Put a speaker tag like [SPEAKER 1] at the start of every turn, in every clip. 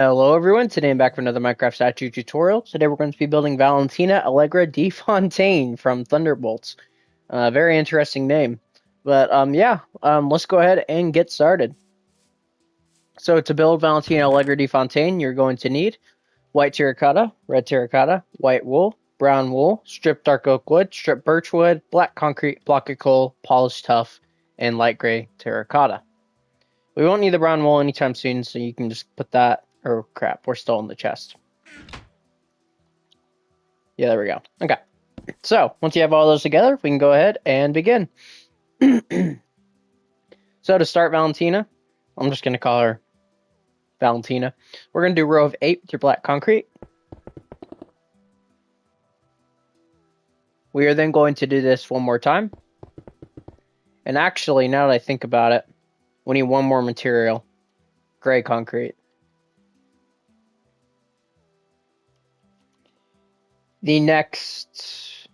[SPEAKER 1] Hello everyone, today I'm back for another Minecraft statue tutorial. Today we're going to be building Valentina Allegra de Fontaine from Thunderbolts. Very interesting name. But let's go ahead and get started. So to build Valentina Allegra de Fontaine, you're going to need white terracotta, red terracotta, white wool, brown wool, stripped dark oak wood, stripped birch wood, black concrete, block of coal, polished tuff, and light gray terracotta. We won't need the brown wool anytime soon, so you can just put that. Oh crap, we're still in the chest. Yeah, there we go. Okay. So, once you have all those together, we can go ahead and begin. So, to start Valentina, I'm just going to call her Valentina. We're going to do a row of 8 with your black concrete. We are then going to do this one more time. And actually, now that I think about it, we need one more material. Gray concrete. The next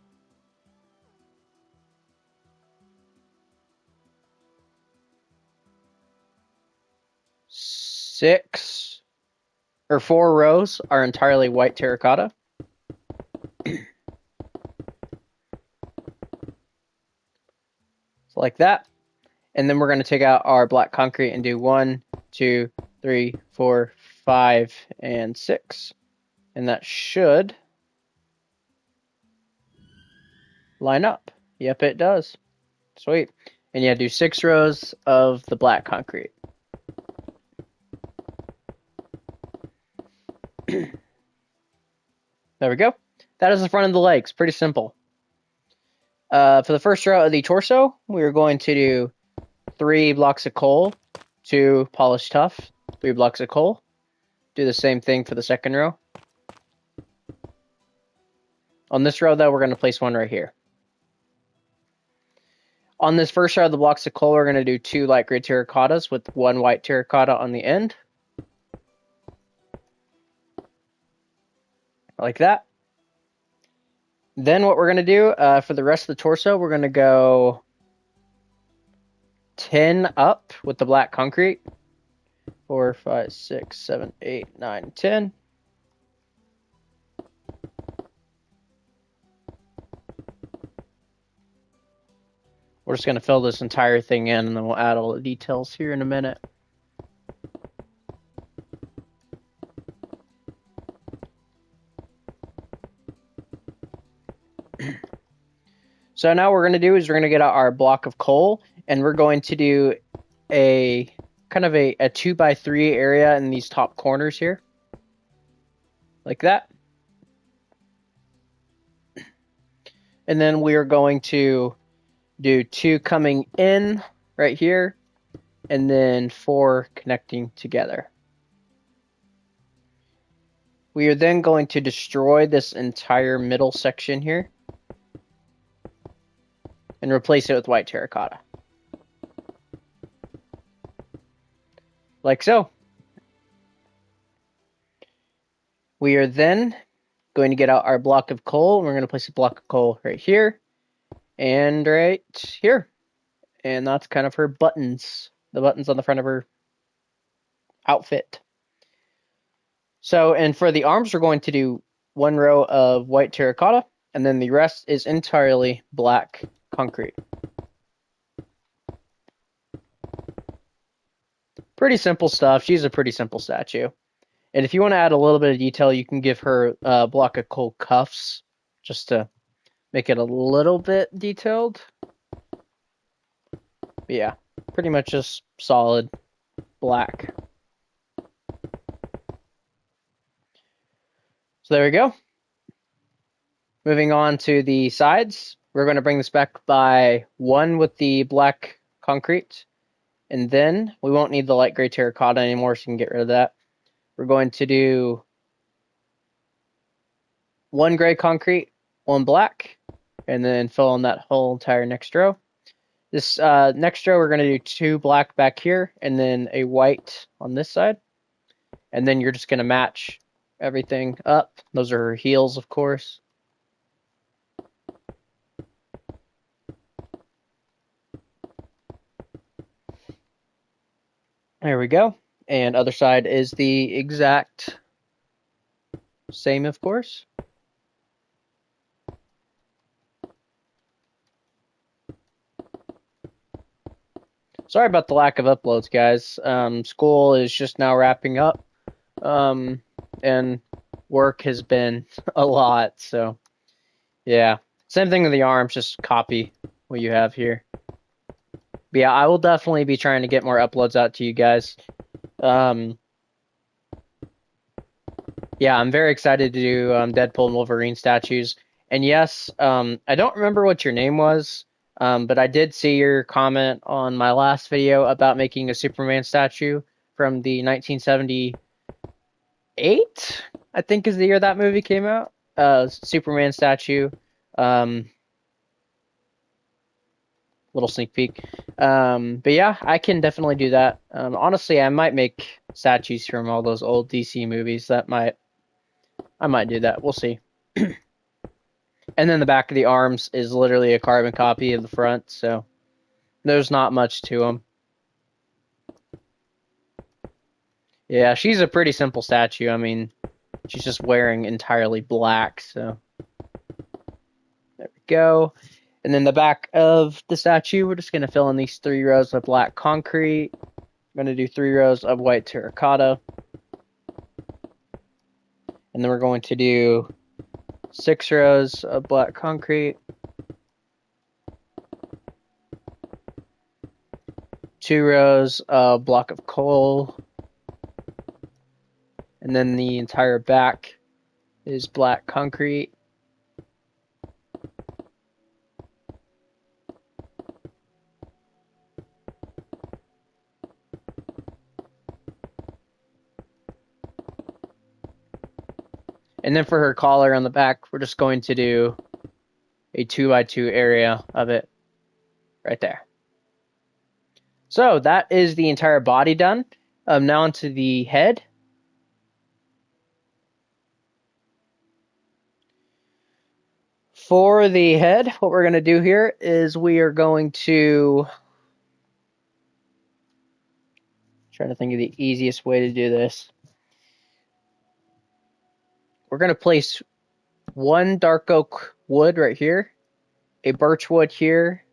[SPEAKER 1] 6 or 4 rows are entirely white terracotta. So like that. And then we're going to take out our black concrete and do 1, 2, 3, 4, 5, and 6. And that should line up. Yep, it does. Sweet. And yeah, do 6 rows of the black concrete. There we go. That is the front of the legs. Pretty simple. For the first row of the torso, we're going to do 3 blocks of coal, 2 polished tuff, 3 blocks of coal. Do the same thing for the second row. On this row, though, we're going to place one right here. On this first row of the blocks of coal, we're going to do 2 light gray terracottas with 1 white terracotta on the end. Like that. Then what we're going to do for the rest of the torso, we're going to go 10 up with the black concrete. 4, 5, 6, 7, 8, 9, 10. We're just going to fill this entire thing in, and then we'll add all the details here in a minute. So now what we're going to do is we're going to get out our block of coal, and we're going to do a kind of a 2x3 area in these top corners here. Like that. And then we are going to do 2 coming in right here, and then 4 connecting together. We are then going to destroy this entire middle section here and replace it with white terracotta. Like so. We are then going to get out our block of coal. We're going to place a block of coal right here and right here. And that's kind of her buttons. The buttons on the front of her outfit. So, and for the arms, we're going to do 1 row of white terracotta, and then the rest is entirely black concrete. Pretty simple stuff. She's a pretty simple statue. And if you want to add a little bit of detail, you can give her a block of coal cuffs just to make it a little bit detailed. But yeah, pretty much just solid black. So there we go. Moving on to the sides, we're going to bring this back by 1 with the black concrete. And then we won't need the light gray terracotta anymore, so you can get rid of that. We're going to do 1 gray concrete, 1 black, and then fill in that whole entire next row. This next row, we're going to do 2 black back here, and then a white on this side. And then you're just going to match everything up. Those are her heels, of course. There we go. And other side is the exact same, of course. Sorry about the lack of uploads, guys. School is just now wrapping up, and work has been a lot, so yeah. Same thing with the arms, just copy what you have here. But yeah, I will definitely be trying to get more uploads out to you guys. Yeah, I'm very excited to do Deadpool and Wolverine statues. And yes, I don't remember what your name was, but I did see your comment on my last video about making a Superman statue from the 1978, I think is the year that movie came out. Superman statue. Little sneak peek. But yeah, I can definitely do that. Honestly, I might make statues from all those old DC movies. I might do that. We'll see. And then the back of the arms is literally a carbon copy of the front, so there's not much to them. Yeah, she's a pretty simple statue. I mean, she's just wearing entirely black, so there we go. And then the back of the statue, we're just going to fill in these 3 rows of black concrete. I'm going to do 3 rows of white terracotta. And then we're going to do 6 rows of black concrete. 2 rows of block of coal. And then the entire back is black concrete. And then for her collar on the back, we're just going to do a 2x2 area of it right there. So that is the entire body done. Now onto the head. For the head, what we're going to do here is we are going to... trying to think of the easiest way to do this. We're going to place 1 dark oak wood right here, a birch wood here,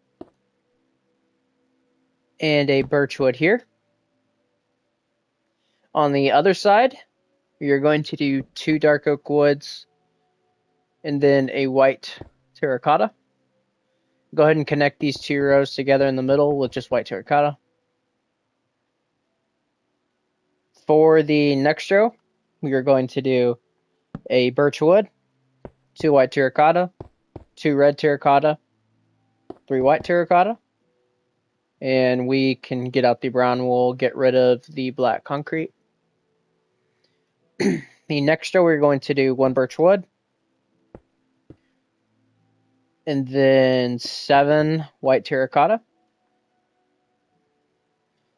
[SPEAKER 1] and a birch wood here. On the other side, we are going to do 2 dark oak woods and then a white terracotta. Go ahead and connect these 2 rows together in the middle with just white terracotta. For the next row, we are going to do a birch wood, 2 white terracotta, 2 red terracotta, 3 white terracotta, and we can get out the brown wool, get rid of the black concrete. The next row we're going to do 1 birch wood, and then 7 white terracotta.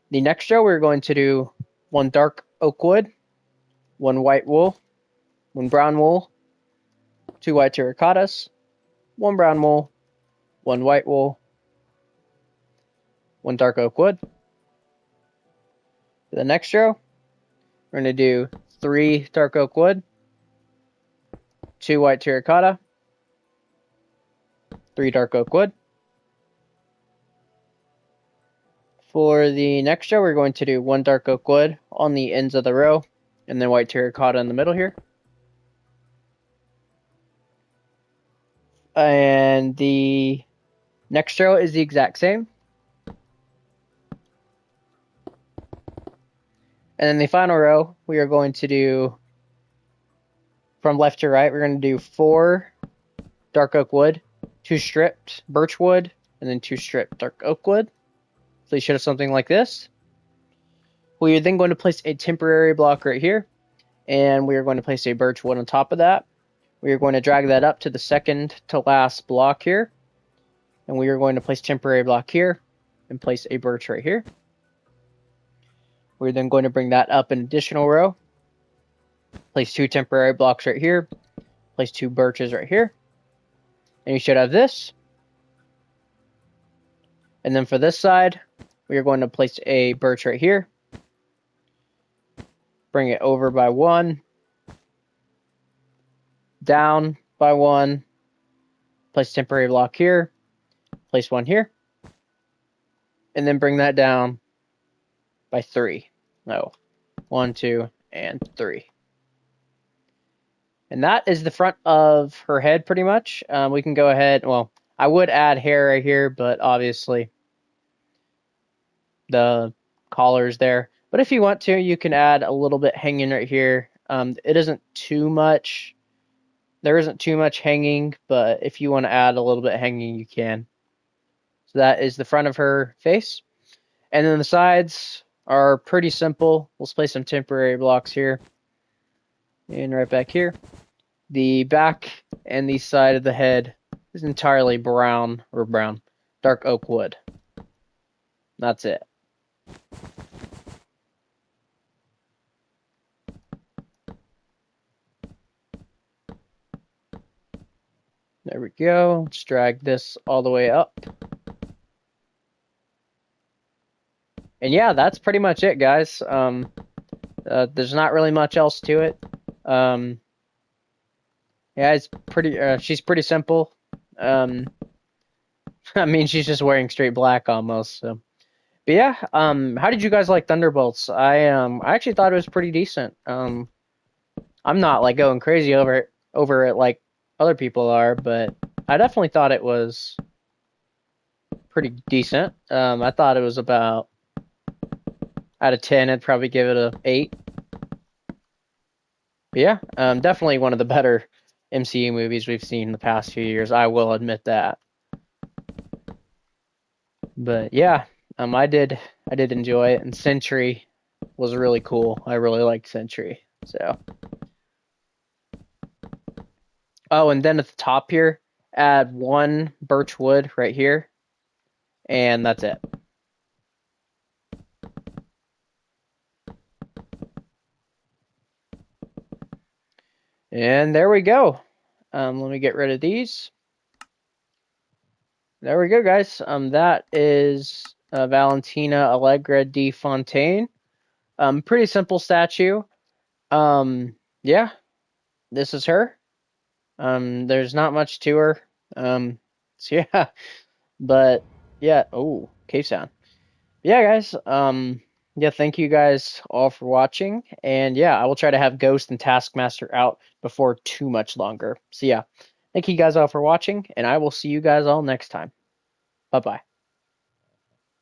[SPEAKER 1] The next row we're going to do 1 dark oak wood, 1 white wool, 1 brown wool, 2 white terracottas, 1 brown wool, 1 white wool, 1 dark oak wood. For the next row, we're going to do 3 dark oak wood, 2 white terracotta, 3 dark oak wood. For the next row, we're going to do 1 dark oak wood on the ends of the row, and then white terracotta in the middle here. And the next row is the exact same. And then the final row, we are going to do, from left to right, we're going to do 4 dark oak wood, 2 stripped birch wood, and then 2 stripped dark oak wood. So you should have something like this. We are then going to place a temporary block right here, and we are going to place a birch wood on top of that. We are going to drag that up to the second to last block here, and we are going to place temporary block here and place a birch right here. We're then going to bring that up an additional row, place 2 temporary blocks right here, place 2 birches right here, and you should have this. And then for this side, we are going to place a birch right here, bring it over by 1, down by 1, place temporary block here, place 1 here, and then bring that down by 3. No, 1, 2, and 3. And that is the front of her head pretty much. We can go ahead, well, I would add hair right here, but obviously the collar's there. But if you want to, you can add a little bit hanging right here. It isn't too much. There isn't too much hanging, but if you want to add a little bit hanging, you can. So that is the front of her face. And then the sides are pretty simple. Let's place some temporary blocks here. And right back here. The back and the side of the head is entirely brown, dark oak wood. That's it. There we go. Let's drag this all the way up. And yeah, that's pretty much it, guys. There's not really much else to it. Yeah, it's pretty. She's pretty simple. I mean, she's just wearing straight black almost. So, but yeah. How did you guys like Thunderbolts? I actually thought it was pretty decent. I'm not like going crazy over it like other people are, but I definitely thought it was pretty decent. I thought it was about out of 10. I'd probably give it a 8. But yeah, definitely one of the better MCU movies we've seen in the past few years. I will admit that. But yeah, I did enjoy it, and Sentry was really cool. I really liked Sentry. So. Oh, and then at the top here, add 1 birch wood right here, and that's it. And there we go. Let me get rid of these. There we go, guys. That is Valentina Allegra di Fontaine. Pretty simple statue. Yeah, this is her. There's not much to her. So yeah, but yeah. Oh, cave sound. Yeah, guys. Yeah, thank you guys all for watching. And yeah, I will try to have Ghost and Taskmaster out before too much longer. So yeah, thank you guys all for watching, and I will see you guys all next time. Bye-bye.